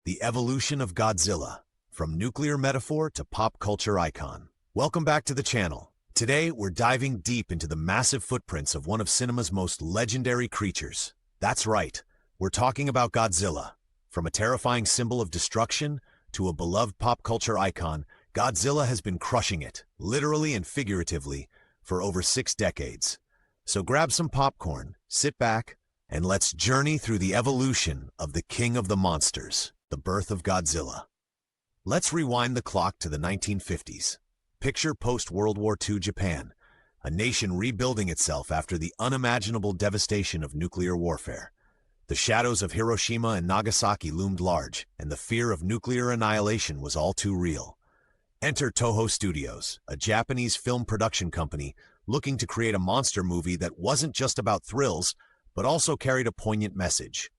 The evolution of Godzilla, from nuclear metaphor to pop culture icon. Welcome back to the channel. Today, we're diving deep into the massive footprints of one of cinema's most legendary creatures. That's right, we're talking about Godzilla. From a terrifying symbol of destruction to a beloved pop culture icon, Godzilla has been crushing it, literally and figuratively, for over 6 decades. So grab some popcorn, sit back, and let's journey through the evolution of the king of the monsters, the birth of Godzilla. Let's rewind the clock to the 1950s. Picture post-World War II Japan, a nation rebuilding itself after the unimaginable devastation of nuclear warfare. The shadows of Hiroshima and Nagasaki loomed large, and the fear of nuclear annihilation was all too real. Enter Toho Studios, a Japanese film production company looking to create a monster movie that wasn't just about thrills, but also carried a poignant message.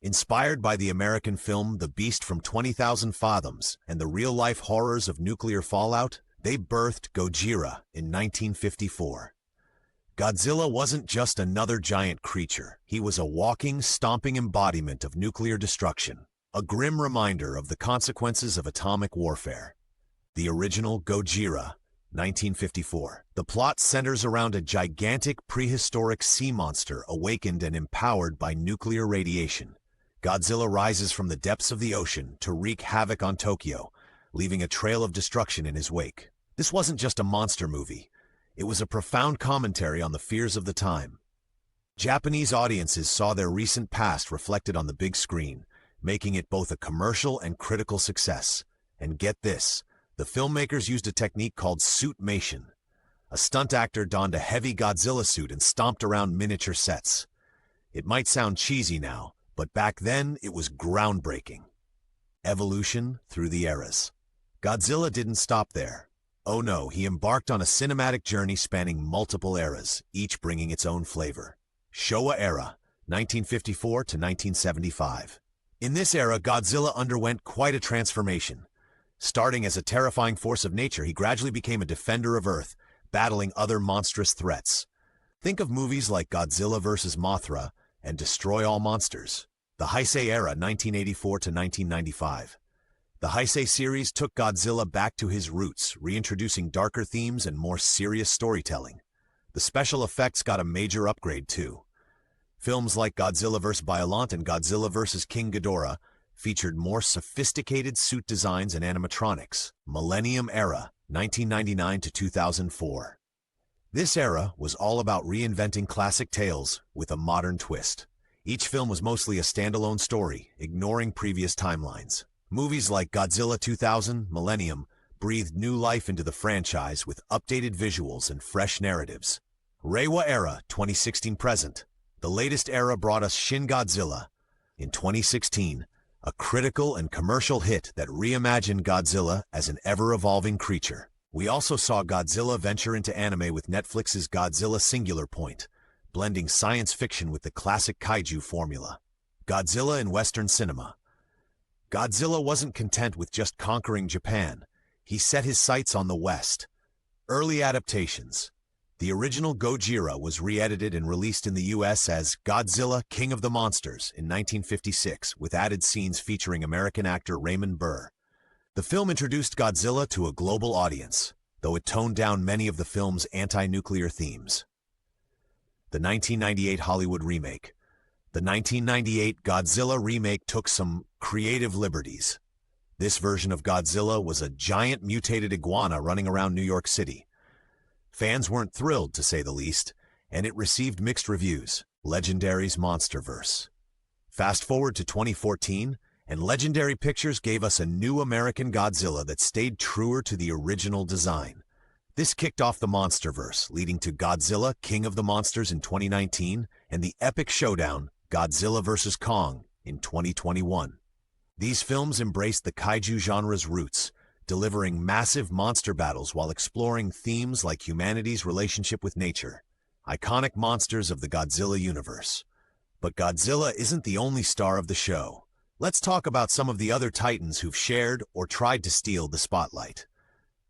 Inspired by the American film The Beast from 20,000 Fathoms and the real-life horrors of nuclear fallout, they birthed Godzilla in 1954. Godzilla wasn't just another giant creature. He was a walking, stomping embodiment of nuclear destruction, a grim reminder of the consequences of atomic warfare. The original Godzilla, 1954. The plot centers around a gigantic prehistoric sea monster awakened and empowered by nuclear radiation. Godzilla rises from the depths of the ocean to wreak havoc on Tokyo, leaving a trail of destruction in his wake. This wasn't just a monster movie. It was a profound commentary on the fears of the time. Japanese audiences saw their recent past reflected on the big screen, making it both a commercial and critical success. And get this, the filmmakers used a technique called suitmation. A stunt actor donned a heavy Godzilla suit and stomped around miniature sets. It might sound cheesy now, but back then it was groundbreaking. Evolution through the eras. Godzilla didn't stop there. Oh no, he embarked on a cinematic journey spanning multiple eras, each bringing its own flavor. Showa era, 1954 to 1975. In this era, Godzilla underwent quite a transformation. Starting as a terrifying force of nature, he gradually became a defender of Earth, battling other monstrous threats. Think of movies like Godzilla vs. Mothra and Destroy All Monsters. The Heisei era, 1984 to 1995. The Heisei series took Godzilla back to his roots, reintroducing darker themes and more serious storytelling. The special effects got a major upgrade too. Films like Godzilla vs. Biollante and Godzilla vs. King Ghidorah featured more sophisticated suit designs and animatronics. Millennium era, 1999 to 2004. This era was all about reinventing classic tales with a modern twist. Each film was mostly a standalone story, ignoring previous timelines. Movies like Godzilla 2000, Millennium, breathed new life into the franchise with updated visuals and fresh narratives. Reiwa era, 2016-present. The latest era brought us Shin Godzilla. In 2016, a critical and commercial hit that reimagined Godzilla as an ever-evolving creature. We also saw Godzilla venture into anime with Netflix's Godzilla Singular Point, blending science fiction with the classic kaiju formula. Godzilla in Western cinema. Godzilla wasn't content with just conquering Japan. He set his sights on the West. Early adaptations. The original Gojira was re-edited and released in the US as Godzilla, King of the Monsters in 1956, with added scenes featuring American actor Raymond Burr. The film introduced Godzilla to a global audience, though it toned down many of the film's anti-nuclear themes. The 1998 Hollywood remake. The 1998 Godzilla remake took some creative liberties. This version of Godzilla was a giant mutated iguana running around New York City. Fans weren't thrilled, to say the least, and it received mixed reviews. Legendary's Monsterverse. Fast forward to 2014, and Legendary Pictures gave us a new American Godzilla that stayed truer to the original design. This kicked off the Monsterverse, leading to Godzilla, King of the Monsters in 2019, and the epic showdown, Godzilla vs. Kong, in 2021. These films embraced the kaiju genre's roots, delivering massive monster battles while exploring themes like humanity's relationship with nature. Iconic monsters of the Godzilla universe. But Godzilla isn't the only star of the show. Let's talk about some of the other titans who've shared or tried to steal the spotlight.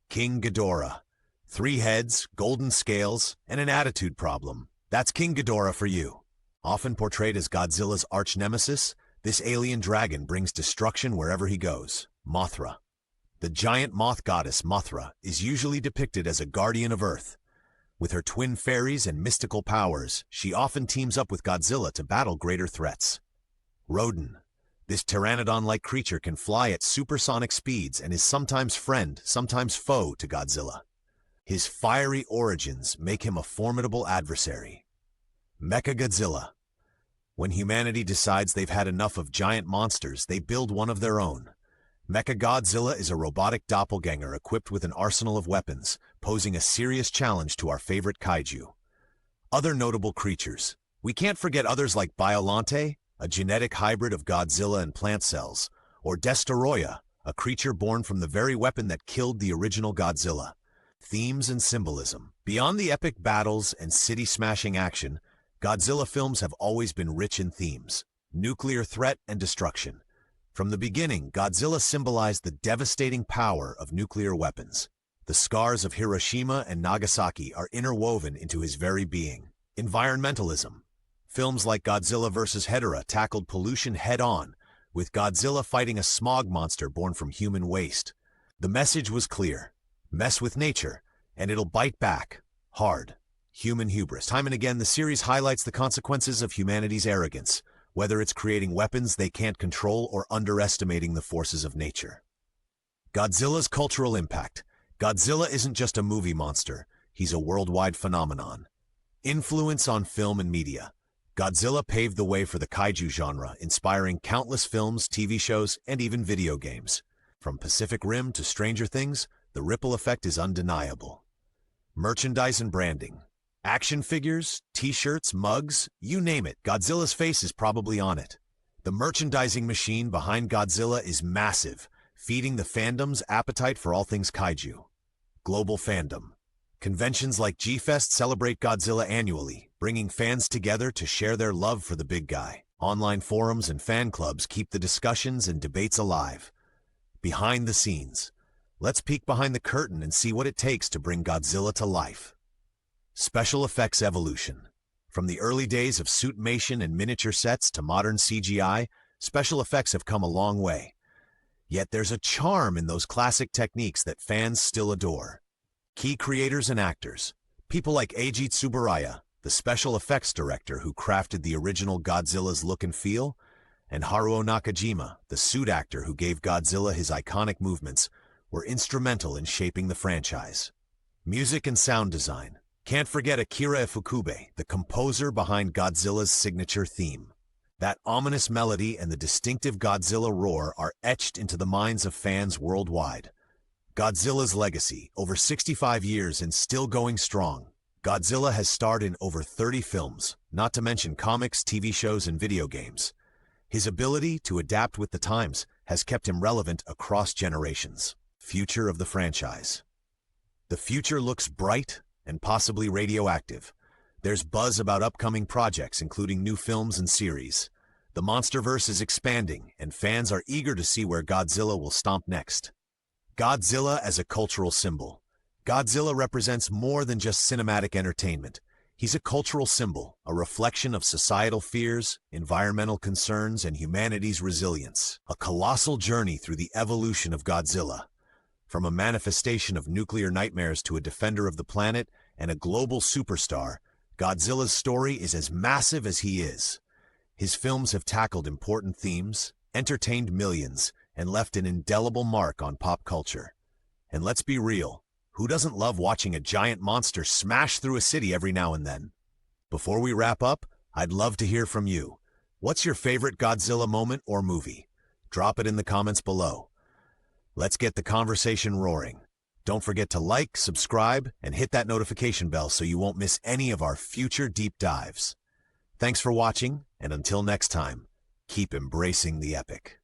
King Ghidorah. 3 heads, golden scales, and an attitude problem. That's King Ghidorah for you. Often portrayed as Godzilla's arch-nemesis, This alien dragon brings destruction wherever he goes. Mothra. The giant moth goddess Mothra is usually depicted as a guardian of Earth. With her twin fairies and mystical powers, she often teams up with Godzilla to battle greater threats. Rodan. This pteranodon-like creature can fly at supersonic speeds and is sometimes friend, sometimes foe to Godzilla. His fiery origins make him a formidable adversary. Mechagodzilla. When humanity decides they've had enough of giant monsters, they build one of their own. Mechagodzilla is a robotic doppelganger equipped with an arsenal of weapons, posing a serious challenge to our favorite kaiju. Other notable creatures. We can't forget others like Biollante, a genetic hybrid of Godzilla and plant cells, or Destoroyah, a creature born from the very weapon that killed the original Godzilla. Themes and symbolism. Beyond the epic battles and city-smashing action, Godzilla films have always been rich in themes. Nuclear threat and destruction. From the beginning, Godzilla symbolized the devastating power of nuclear weapons. The scars of Hiroshima and Nagasaki are interwoven into his very being. Environmentalism. Films like Godzilla vs. Hedorah tackled pollution head-on, with Godzilla fighting a smog monster born from human waste. The message was clear. Mess with nature, and it'll bite back. Hard. Human hubris. Time and again, the series highlights the consequences of humanity's arrogance, whether it's creating weapons they can't control or underestimating the forces of nature. Godzilla's cultural impact. Godzilla isn't just a movie monster, he's a worldwide phenomenon. Influence on film and media. Godzilla paved the way for the kaiju genre, inspiring countless films, TV shows, and even video games. From Pacific Rim to Stranger Things, the ripple effect is undeniable. Merchandise and branding. Action figures, t-shirts, mugs, you name it, Godzilla's face is probably on it. The merchandising machine behind Godzilla is massive, feeding the fandom's appetite for all things kaiju. Global fandom. Conventions like G-Fest celebrate Godzilla annually, bringing fans together to share their love for the big guy. Online forums and fan clubs keep the discussions and debates alive. Behind the scenes. Let's peek behind the curtain and see what it takes to bring Godzilla to life. Special effects evolution. From the early days of suitmation and miniature sets to modern CGI, special effects have come a long way. Yet there's a charm in those classic techniques that fans still adore. Key creators and actors. People like Eiji Tsuburaya, the special effects director who crafted the original Godzilla's look and feel, and Haruo Nakajima, the suit actor who gave Godzilla his iconic movements, were instrumental in shaping the franchise. Music and sound design. Can't forget Akira Ifukube, the composer behind Godzilla's signature theme. That ominous melody and the distinctive Godzilla roar are etched into the minds of fans worldwide. Godzilla's legacy, over 65 years and still going strong. Godzilla has starred in over 30 films, not to mention comics, TV shows, and video games. His ability to adapt with the times has kept him relevant across generations. Future of the franchise. The future looks bright and possibly radioactive. There's buzz about upcoming projects, including new films and series. The MonsterVerse is expanding, and fans are eager to see where Godzilla will stomp next. Godzilla as a cultural symbol. Godzilla represents more than just cinematic entertainment. He's a cultural symbol, a reflection of societal fears, environmental concerns, and humanity's resilience. A colossal journey through the evolution of Godzilla. From a manifestation of nuclear nightmares to a defender of the planet and a global superstar, Godzilla's story is as massive as he is. His films have tackled important themes, entertained millions, and left an indelible mark on pop culture. And let's be real, who doesn't love watching a giant monster smash through a city every now and then? Before we wrap up, I'd love to hear from you. What's your favorite Godzilla moment or movie? Drop it in the comments below. Let's get the conversation roaring. Don't forget to like, subscribe, and hit that notification bell so you won't miss any of our future deep dives. Thanks for watching, and until next time, keep embracing the epic.